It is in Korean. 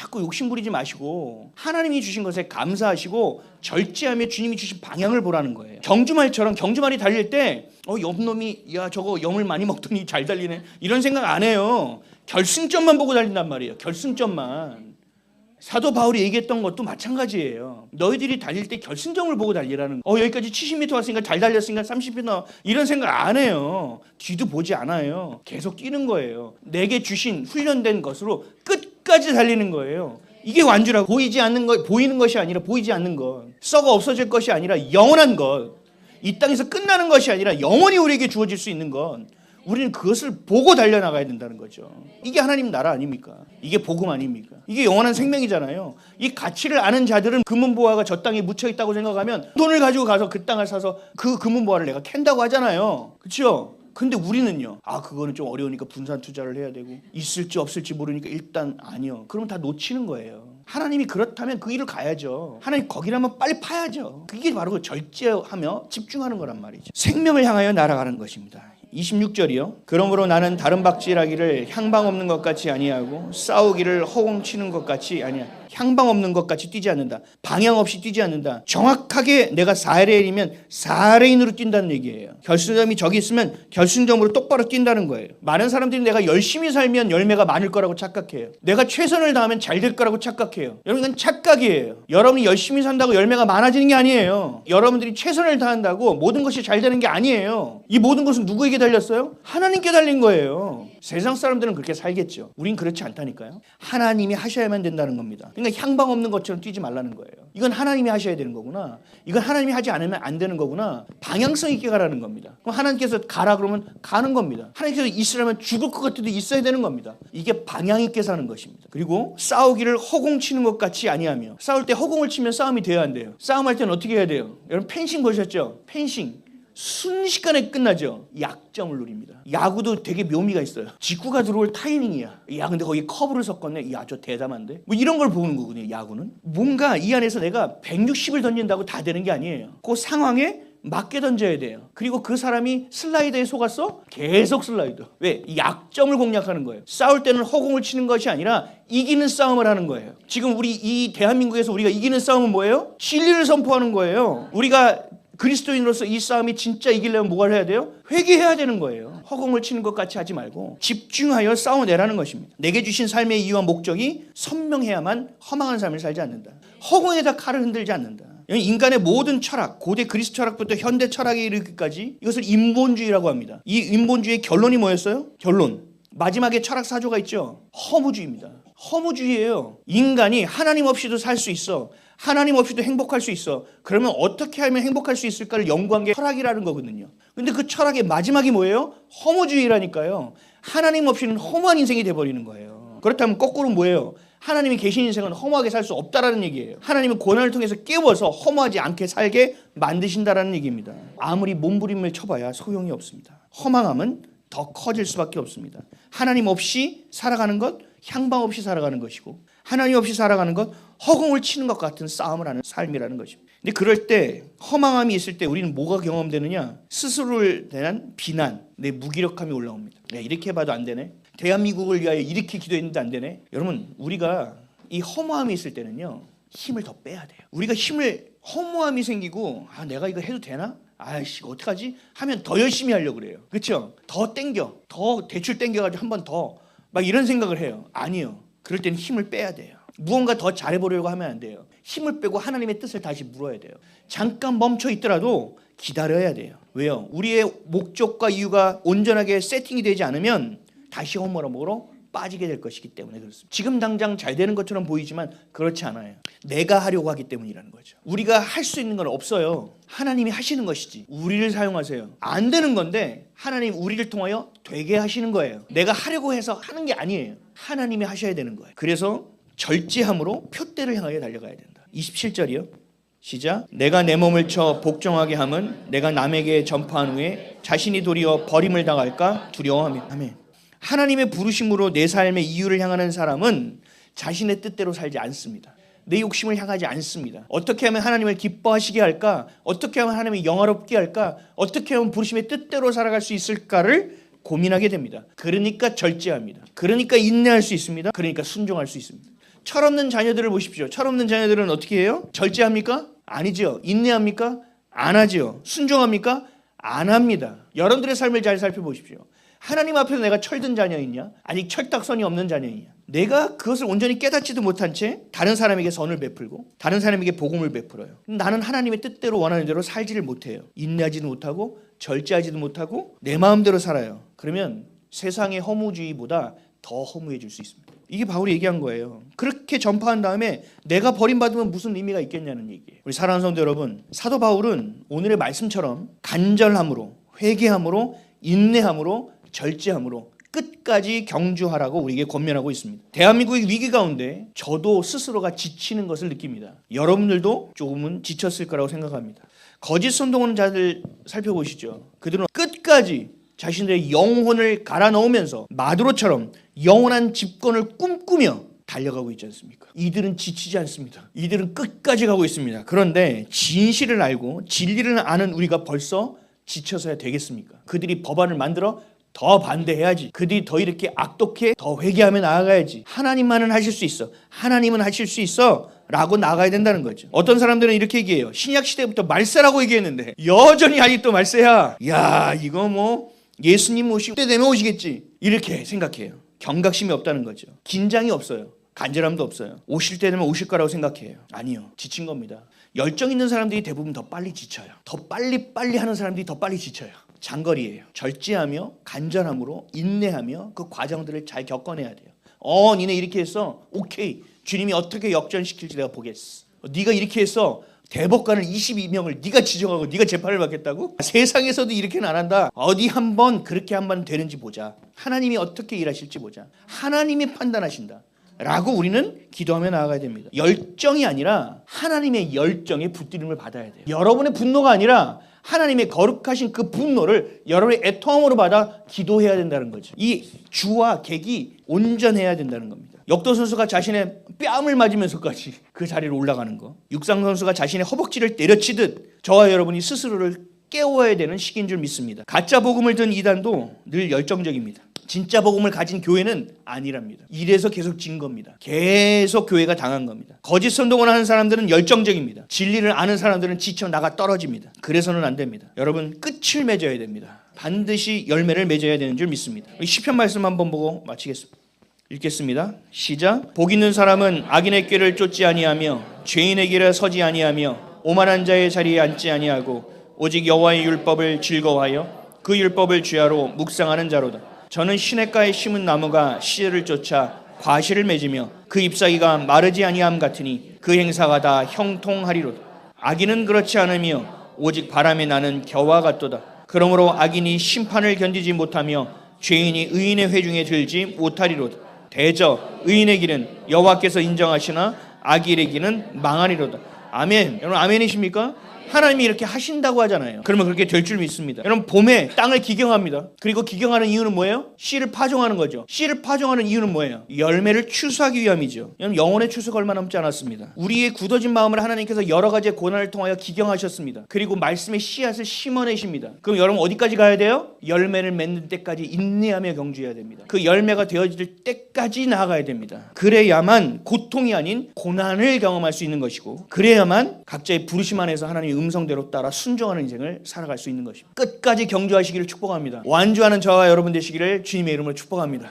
자꾸 욕심 부리지 마시고 하나님이 주신 것에 감사하시고 절제하며 주님이 주신 방향을 보라는 거예요. 경주말처럼 경주말이 달릴 때 옆놈이 야 저거 염을 많이 먹더니 잘 달리네 이런 생각 안 해요. 결승점만 보고 달린단 말이에요. 결승점만. 사도 바울이 얘기했던 것도 마찬가지예요. 너희들이 달릴 때 결승점을 보고 달리라는 거. 여기까지 70m 왔으니까 잘 달렸으니까 30m 이런 생각 안 해요. 뒤도 보지 않아요. 계속 뛰는 거예요. 내게 주신 훈련된 것으로 끝까지 달리는 거예요. 이게 완주라고. 보이지 않는 것, 보이는 것이 아니라 보이지 않는 것, 썩어 없어질 것이 아니라 영원한 것, 이 땅에서 끝나는 것이 아니라 영원히 우리에게 주어질 수 있는 것, 우리는 그것을 보고 달려나가야 된다는 거죠. 이게 하나님 나라 아닙니까? 이게 복음 아닙니까? 이게 영원한 생명이잖아요. 이 가치를 아는 자들은 금은보화가 저 땅에 묻혀있다고 생각하면 돈을 가지고 가서 그 땅을 사서 그 금은보화를 내가 캔다고 하잖아요. 그렇죠? 근데 우리는요, 그거는 좀 어려우니까 분산 투자를 해야 되고 있을지 없을지 모르니까 일단 아니요. 그러면 다 놓치는 거예요. 하나님이 그렇다면 그 일을 가야죠. 하나님 거기라면 빨리 파야죠. 그게 바로 그 절제하며 집중하는 거란 말이죠. 생명을 향하여 날아가는 것입니다. 26절이요. 그러므로 나는 다른 박질하기를 향방 없는 것 같이 아니하고 싸우기를 허공치는 것 같이 아니하고 향방 없는 것 같이 뛰지 않는다. 방향 없이 뛰지 않는다. 정확하게 내가 4레인이면 4레인으로 뛴다는 얘기예요. 결승점이 저기 있으면 결승점으로 똑바로 뛴다는 거예요. 많은 사람들이 내가 열심히 살면 열매가 많을 거라고 착각해요. 내가 최선을 다하면 잘 될 거라고 착각해요. 여러분 이건 착각이에요. 여러분이 열심히 산다고 열매가 많아지는 게 아니에요. 여러분들이 최선을 다한다고 모든 것이 잘 되는 게 아니에요. 이 모든 것은 누구에게 달렸어요? 하나님께 달린 거예요. 세상 사람들은 그렇게 살겠죠. 우린 그렇지 않다니까요. 하나님이 하셔야만 된다는 겁니다. 그러니까 향방 없는 것처럼 뛰지 말라는 거예요. 이건 하나님이 하셔야 되는 거구나. 이건 하나님이 하지 않으면 안 되는 거구나. 방향성 있게 가라는 겁니다. 그럼 하나님께서 가라 그러면 가는 겁니다. 하나님께서 있으라면 죽을 것 같아도 있어야 되는 겁니다. 이게 방향 있게 사는 것입니다. 그리고 싸우기를 허공치는 것 같이 아니하며, 싸울 때 허공을 치면 싸움이 돼야 안 돼요. 싸움할 때는 어떻게 해야 돼요? 여러분 펜싱 보셨죠? 펜싱. 순식간에 끝나죠. 약점을 노립니다. 야구도 되게 묘미가 있어요. 직구가 들어올 타이밍이야. 야 근데 거기 커브를 섞었네. 야 저 대담한데. 뭐 이런 걸 보는 거거든요. 야구는 뭔가 이 안에서 내가 160을 던진다고 다 되는 게 아니에요. 그 상황에 맞게 던져야 돼요. 그리고 그 사람이 슬라이더에 속았어? 계속 슬라이더. 왜? 약점을 공략하는 거예요. 싸울 때는 허공을 치는 것이 아니라 이기는 싸움을 하는 거예요. 지금 우리 이 대한민국에서 우리가 이기는 싸움은 뭐예요? 진리를 선포하는 거예요. 우리가 그리스도인으로서 이 싸움이 진짜 이기려면 뭐가 해야 돼요? 회개해야 되는 거예요. 허공을 치는 것 같이 하지 말고 집중하여 싸워내라는 것입니다. 내게 주신 삶의 이유와 목적이 선명해야만 허망한 삶을 살지 않는다. 허공에다 칼을 흔들지 않는다. 인간의 모든 철학, 고대 그리스 철학부터 현대 철학에 이르기까지 이것을 인본주의라고 합니다. 이 인본주의의 결론이 뭐였어요? 결론. 마지막에 철학 사조가 있죠. 허무주의입니다. 허무주의예요. 인간이 하나님 없이도 살 수 있어. 하나님 없이도 행복할 수 있어. 그러면 어떻게 하면 행복할 수 있을까를 연구한 게 철학이라는 거거든요. 근데 그 철학의 마지막이 뭐예요? 허무주의라니까요. 하나님 없이는 허무한 인생이 돼버리는 거예요. 그렇다면 거꾸로 뭐예요? 하나님이 계신 인생은 허무하게 살 수 없다라는 얘기예요. 하나님은 고난을 통해서 깨워서 허무하지 않게 살게 만드신다라는 얘기입니다. 아무리 몸부림을 쳐봐야 소용이 없습니다. 허망함은 더 커질 수밖에 없습니다. 하나님 없이 살아가는 것, 향방 없이 살아가는 것이고, 하나님 없이 살아가는 것, 허공을 치는 것 같은 싸움을 하는 삶이라는 것입니다. 근데 그럴 때 허망함이 있을 때 우리는 뭐가 경험되느냐? 스스로를 대한 비난, 내 무기력함이 올라옵니다. 이렇게 해봐도 안 되네. 대한민국을 위하여 이렇게 기도했는데 안 되네. 여러분 우리가 이 허무함이 있을 때는요 힘을 더 빼야 돼요. 우리가 허무함이 생기고 내가 이거 해도 되나? 아이씨 어떡하지? 하면 더 열심히 하려고 그래요. 그렇죠? 더 대출 땡겨가지고 한 번 더 막 이런 생각을 해요. 아니요. 그럴 때는 힘을 빼야 돼요. 무언가 더 잘해보려고 하면 안 돼요. 힘을 빼고 하나님의 뜻을 다시 물어야 돼요. 잠깐 멈춰 있더라도 기다려야 돼요. 왜요? 우리의 목적과 이유가 온전하게 세팅이 되지 않으면 다시 허무함으로 빠지게 될 것이기 때문에 그렇습니다. 지금 당장 잘 되는 것처럼 보이지만 그렇지 않아요. 내가 하려고 하기 때문이라는 거죠. 우리가 할 수 있는 건 없어요. 하나님이 하시는 것이지. 우리를 사용하세요. 안 되는 건데 하나님 우리를 통하여 되게 하시는 거예요. 내가 하려고 해서 하는 게 아니에요. 하나님이 하셔야 되는 거예요. 그래서 절제함으로 표대를 향하여 달려가야 된다. 27절이요. 시작. 내가 내 몸을 쳐 복종하게 함은 내가 남에게 전파한 후에 자신이 도리어 버림을 당할까 두려워하며. 아멘. 하나님의 부르심으로 내 삶의 이유를 향하는 사람은 자신의 뜻대로 살지 않습니다. 내 욕심을 향하지 않습니다. 어떻게 하면 하나님을 기뻐하시게 할까? 어떻게 하면 하나님을 영화롭게 할까? 어떻게 하면 부르심의 뜻대로 살아갈 수 있을까를 고민하게 됩니다. 그러니까 절제합니다. 그러니까 인내할 수 있습니다. 그러니까 순종할 수 있습니다. 철없는 자녀들을 보십시오. 철없는 자녀들은 어떻게 해요? 절제합니까? 아니죠. 인내합니까? 안 하죠. 순종합니까? 안 합니다. 여러분들의 삶을 잘 살펴보십시오. 하나님 앞에서 내가 철든 자녀이냐? 아직 철딱선이 없는 자녀이냐? 내가 그것을 온전히 깨닫지도 못한 채 다른 사람에게 선을 베풀고 다른 사람에게 복음을 베풀어요. 나는 하나님의 뜻대로 원하는 대로 살지를 못해요. 인내하지도 못하고 절제하지도 못하고 내 마음대로 살아요. 그러면 세상의 허무주의보다 더 허무해질 수 있습니다. 이게 바울이 얘기한 거예요. 그렇게 전파한 다음에 내가 버림받으면 무슨 의미가 있겠냐는 얘기예요. 우리 사랑하는 성도 여러분, 사도 바울은 오늘의 말씀처럼 간절함으로, 회개함으로, 인내함으로, 절제함으로 끝까지 경주하라고 우리에게 권면하고 있습니다. 대한민국의 위기 가운데 저도 스스로가 지치는 것을 느낍니다. 여러분들도 조금은 지쳤을 거라고 생각합니다. 거짓 선동하는 자들 살펴보시죠. 그들은 끝까지 자신들의 영혼을 갈아 넣으면서 마두로처럼 영원한 집권을 꿈꾸며 달려가고 있지 않습니까? 이들은 지치지 않습니다. 이들은 끝까지 가고 있습니다. 그런데 진실을 알고 진리를 아는 우리가 벌써 지쳐서야 되겠습니까? 그들이 법안을 만들어 더 반대해야지. 그들이 더 이렇게 악독해 더 회개하며 나아가야지. 하나님만은 하실 수 있어. 하나님은 하실 수 있어. 라고 나가야 된다는 거죠. 어떤 사람들은 이렇게 얘기해요. 신약 시대부터 말세라고 얘기했는데 여전히 아직도 말세야. 야, 이거 뭐 예수님 오시고 때 되면 오시겠지. 이렇게 생각해요. 경각심이 없다는 거죠. 긴장이 없어요. 간절함도 없어요. 오실 때 되면 오실 거라고 생각해요. 아니요. 지친 겁니다. 열정 있는 사람들이 대부분 더 빨리 지쳐요. 더 빨리 하는 사람들이 더 빨리 지쳐요. 장거리예요. 절제하며 간절함으로 인내하며 그 과정들을 잘 겪어내야 돼요. 니네 이렇게 했어. 오케이. 주님이 어떻게 역전시킬지 내가 보겠어. 네가 이렇게 했어. 대법관을 22명을 네가 지정하고 네가 재판을 받겠다고? 세상에서도 이렇게는 안 한다. 어디 한번 그렇게 한번 되는지 보자. 하나님이 어떻게 일하실지 보자. 하나님이 판단하신다. 라고 우리는 기도하며 나아가야 됩니다. 열정이 아니라 하나님의 열정에 붙들림을 받아야 돼요. 여러분의 분노가 아니라 하나님의 거룩하신 그 분노를 여러분의 애통함으로 받아 기도해야 된다는 거죠. 이 주와 객이 온전해야 된다는 겁니다. 역도 선수가 자신의 뺨을 맞으면서까지 그 자리로 올라가는 거, 육상 선수가 자신의 허벅지를 때려치듯 저와 여러분이 스스로를 깨워야 되는 시기인 줄 믿습니다. 가짜 복음을 든 이단도 늘 열정적입니다. 진짜 복음을 가진 교회는 아니랍니다. 이래서 계속 진 겁니다. 계속 교회가 당한 겁니다. 거짓 선동을 하는 사람들은 열정적입니다. 진리를 아는 사람들은 지쳐 나가 떨어집니다. 그래서는 안 됩니다. 여러분, 끝을 맺어야 됩니다. 반드시 열매를 맺어야 되는 줄 믿습니다. 시편 말씀 한번 보고 마치겠습니다. 읽겠습니다. 시작. 복 있는 사람은 악인의 꾀를 쫓지 아니하며 죄인의 길에 서지 아니하며 오만한 자의 자리에 앉지 아니하고 오직 여호와의 율법을 즐거워하여 그 율법을 주야로 묵상하는 자로다. 저는 시냇가에 심은 나무가 씨를 쫓아 과실을 맺으며 그 잎사귀가 마르지 아니함 같으니 그 행사가 다 형통하리로다. 악인은 그렇지 않으며 오직 바람에 나는 겨와 같도다. 그러므로 악인이 심판을 견디지 못하며 죄인이 의인의 회중에 들지 못하리로다. 대저 의인의 길은 여호와께서 인정하시나 악인의 길은 망하리로다. 아멘. 여러분 아멘이십니까? 하나님이 이렇게 하신다고 하잖아요. 그러면 그렇게 될 줄 믿습니다. 여러분 봄에 땅을 기경합니다. 그리고 기경하는 이유는 뭐예요? 씨를 파종하는 거죠. 씨를 파종하는 이유는 뭐예요? 열매를 추수하기 위함이죠. 여러분 영혼의 추수가 얼마 남지 않았습니다. 우리의 굳어진 마음을 하나님께서 여러 가지의 고난을 통하여 기경하셨습니다. 그리고 말씀의 씨앗을 심어내십니다. 그럼 여러분 어디까지 가야 돼요? 열매를 맺는 때까지 인내하며 경주해야 됩니다. 그 열매가 되어질 때까지 나아가야 됩니다. 그래야만 고통이 아닌 고난을 경험할 수 있는 것이고 그래야만 각자의 부르심 안에서 하나님의 음성대로 따라 순종하는 인생을 살아갈 수 있는 것입니다. 끝까지 경주하시기를 축복합니다. 완주하는 저와 여러분 되시기를 주님의 이름으로 축복합니다.